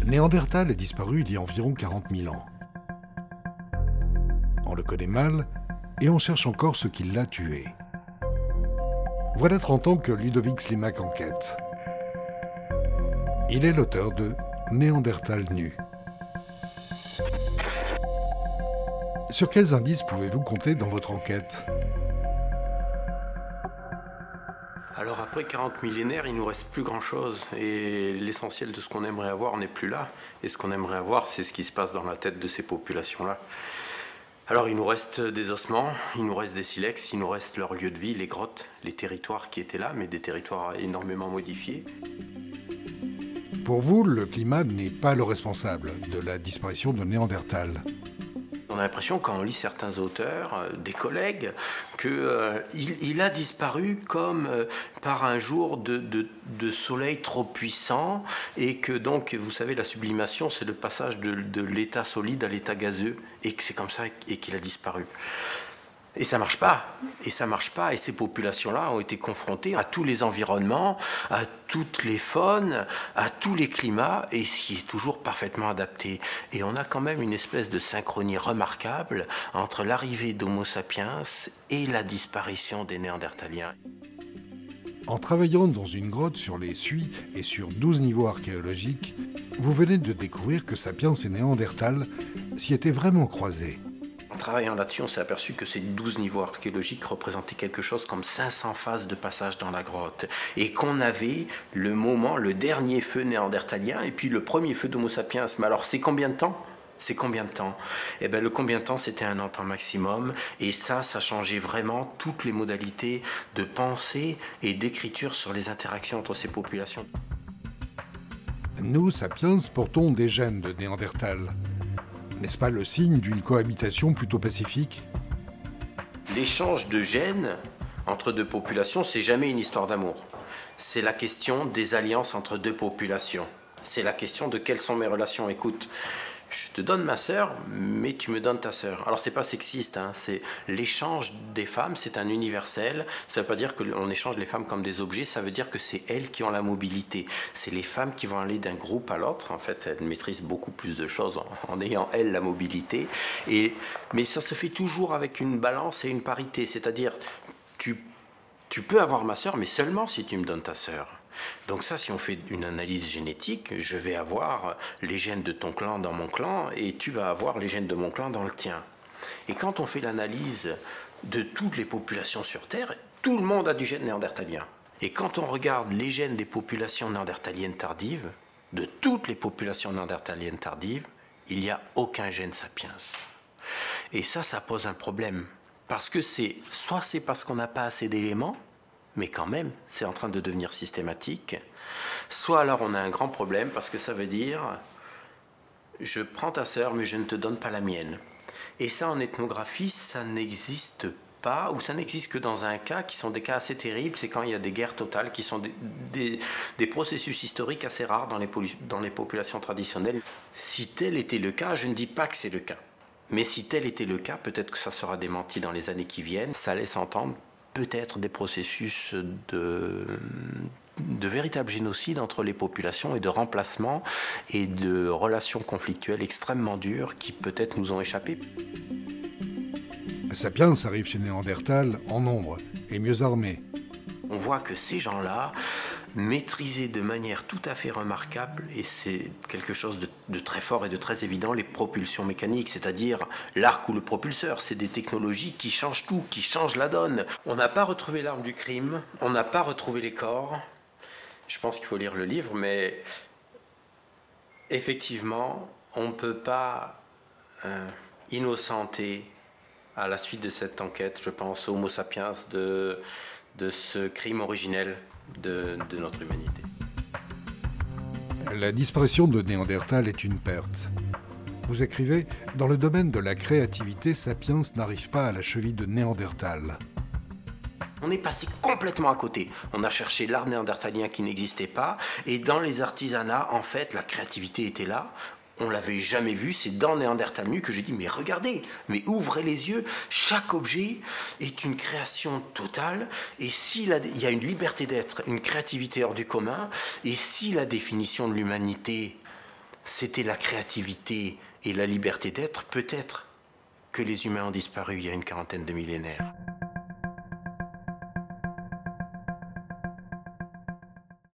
Néandertal est disparu il y a environ 40 000 ans. On le connaît mal et on cherche encore ce qui l'a tué. Voilà 30 ans que Ludovic Slimak enquête. Il est l'auteur de Néandertal nu. Sur quels indices pouvez-vous compter dans votre enquête ? Alors après 40 millénaires, il ne nous reste plus grand-chose et l'essentiel de ce qu'on aimerait avoir n'est plus là. Et ce qu'on aimerait avoir, c'est ce qui se passe dans la tête de ces populations-là. Alors il nous reste des ossements, il nous reste des silex, il nous reste leur lieu de vie, les grottes, les territoires qui étaient là, mais des territoires énormément modifiés. Pour vous, le climat n'est pas le responsable de la disparition de Néandertal. On a l'impression, quand on lit certains auteurs, des collègues, qu'il a disparu comme par un jour de soleil trop puissant et que donc, vous savez, la sublimation, c'est le passage de l'état solide à l'état gazeux et que c'est comme ça et qu'il a disparu. Et ça marche pas. Et ça marche pas. Et ces populations-là ont été confrontées à tous les environnements, à toutes les faunes, à tous les climats, et s'y est toujours parfaitement adapté. Et on a quand même une espèce de synchronie remarquable entre l'arrivée d'Homo sapiens et la disparition des Néandertaliens. En travaillant dans une grotte sur les suies et sur 12 niveaux archéologiques, vous venez de découvrir que Sapiens et Néandertal s'y étaient vraiment croisés. En travaillant là-dessus, on s'est aperçu que ces 12 niveaux archéologiques représentaient quelque chose comme 500 phases de passage dans la grotte. Et qu'on avait le dernier feu néandertalien et puis le premier feu d'Homo sapiens. Mais alors, c'est combien de temps ? Eh bien, le combien de temps, c'était 1 an temps maximum. Et ça changeait vraiment toutes les modalités de pensée et d'écriture sur les interactions entre ces populations. Nous, Sapiens, portons des gènes de Néandertal. N'est-ce pas le signe d'une cohabitation plutôt pacifique ? L'échange de gènes entre deux populations, c'est jamais une histoire d'amour. C'est la question des alliances entre deux populations. C'est la question de quelles sont mes relations. Écoute, je te donne ma sœur, mais tu me donnes ta sœur. Alors c'est pas sexiste, c'est l'échange des femmes, c'est un universel. Ça veut pas dire qu'on échange les femmes comme des objets, ça veut dire que c'est elles qui ont la mobilité. C'est les femmes qui vont aller d'un groupe à l'autre. En fait, elles maîtrisent beaucoup plus de choses en ayant elles la mobilité. Mais ça se fait toujours avec une balance et une parité. C'est-à-dire, tu peux avoir ma sœur, mais seulement si tu me donnes ta sœur. Donc ça, si on fait une analyse génétique, je vais avoir les gènes de ton clan dans mon clan et tu vas avoir les gènes de mon clan dans le tien. Et quand on fait l'analyse de toutes les populations sur Terre, tout le monde a du gène néandertalien. Et quand on regarde les gènes des populations néandertaliennes tardives, de toutes les populations néandertaliennes tardives, il n'y a aucun gène sapiens. Et ça pose un problème. Parce que c'est parce qu'on n'a pas assez d'éléments, mais quand même, c'est en train de devenir systématique. Soit alors on a un grand problème, parce que ça veut dire je prends ta sœur, mais je ne te donne pas la mienne. Et ça, en ethnographie, ça n'existe pas, ou ça n'existe que dans un cas, qui sont des cas assez terribles, c'est quand il y a des guerres totales, qui sont des processus historiques assez rares dans les populations traditionnelles. Si tel était le cas, je ne dis pas que c'est le cas. Mais si tel était le cas, peut-être que ça sera démenti dans les années qui viennent, ça laisse entendre peut-être des processus de véritable génocide entre les populations et de remplacement et de relations conflictuelles extrêmement dures qui peut-être nous ont échappé. Sapiens arrive chez Néandertal en nombre et mieux armé. On voit que ces gens-là maîtrisaient de manière tout à fait remarquable, et c'est quelque chose de très fort et de très évident, les propulsions mécaniques, c'est-à-dire l'arc ou le propulseur. C'est des technologies qui changent tout, qui changent la donne. On n'a pas retrouvé l'arme du crime, on n'a pas retrouvé les corps. Je pense qu'il faut lire le livre, mais effectivement, on ne peut pas innocenter, à la suite de cette enquête, je pense, Homo sapiens de ce crime originel de notre humanité. La disparition de Néandertal est une perte. Vous écrivez « Dans le domaine de la créativité, Sapiens n'arrive pas à la cheville de Néandertal ». On est passé complètement à côté. On a cherché l'art néandertalien qui n'existait pas, et dans les artisanats, en fait, la créativité était là. On l'avait jamais vu, c'est dans Néandertal nu que j'ai dit, mais regardez, mais ouvrez les yeux, chaque objet est une création totale, et il y a une liberté d'être, une créativité hors du commun, et si la définition de l'humanité, c'était la créativité et la liberté d'être, peut-être que les humains ont disparu il y a une quarantaine de millénaires.